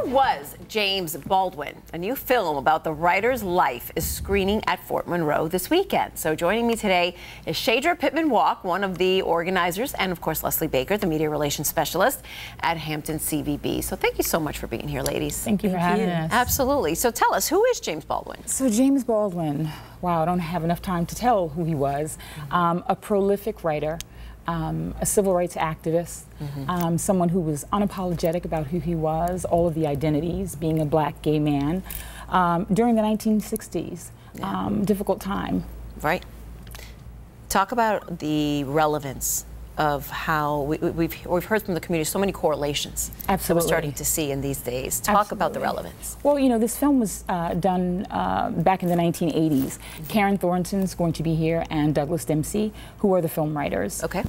Who was James Baldwin? A new film about the writer's life is screening at Fort Monroe this weekend. So joining me today is Shadra Pittman-Walk, one of the organizers, and of course Leslie Baker, the media relations specialist at Hampton CVB. So thank you so much for being here, ladies. Thank you for having us. Absolutely. So tell us, who is James Baldwin? So James Baldwin, wow, I don't have enough time to tell who he was. A prolific writer. A civil rights activist, someone who was unapologetic about who he was, all of the identities, being a black gay man, during the 1960s. Difficult time. Right. Talk about the relevance of how we've heard from the community so many correlations that we're starting to see in these days. Talk about the relevance. Well, you know, this film was done back in the 1980s. Karen Thorsen's going to be here, and Douglas Dempsey, who are the film writers. Okay.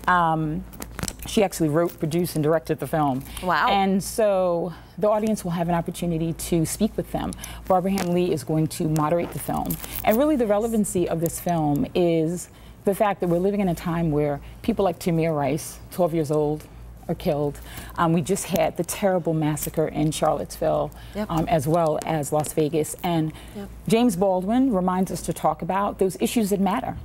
She actually wrote, produced, and directed the film. Wow. And so the audience will have an opportunity to speak with them. Barbara Ham Lee is going to moderate the film. And really the relevancy of this film is the fact that we're living in a time where people like Tamir Rice, 12 years old, are killed. We just had the terrible massacre in Charlottesville, as well as Las Vegas. And James Baldwin reminds us to talk about those issues that matter.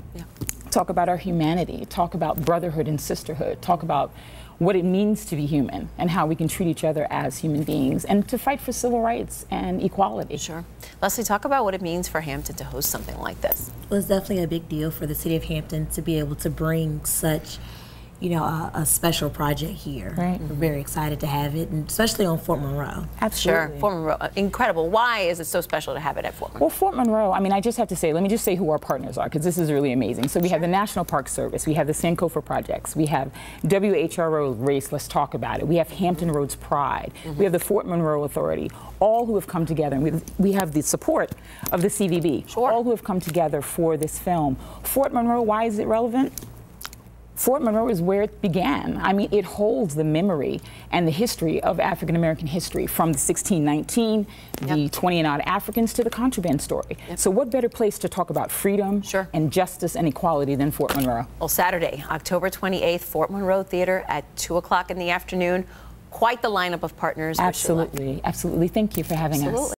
Talk about our humanity, talk about brotherhood and sisterhood, talk about what it means to be human and how we can treat each other as human beings, and to fight for civil rights and equality. Sure. Leslie, talk about what it means for Hampton to host something like this. Well, it's definitely a big deal for the city of Hampton to be able to bring such, you know, a special project here. Right. We're very excited to have it, and especially on Fort Monroe. Absolutely. Sure. Fort Monroe, incredible. Why is it so special to have it at Fort Monroe? Well, Fort Monroe, I mean, I just have to say, let me just say who our partners are, because this is really amazing. So we have the National Park Service, we have the Sankofa Projects, we have WHRO Race, Let's Talk About It, we have Hampton Roads Pride, we have the Fort Monroe Authority, all who have come together, and we have the support of the CVB, all who have come together for this film. Fort Monroe, why is it relevant? Fort Monroe is where it began. I mean, it holds the memory and the history of African-American history, from the 1619, the 20-and-odd Africans, to the contraband story. So what better place to talk about freedom and justice and equality than Fort Monroe? Well, Saturday, October 28th, Fort Monroe Theater at 2 o'clock in the afternoon. Quite the lineup of partners. Absolutely, absolutely. Thank you for having us.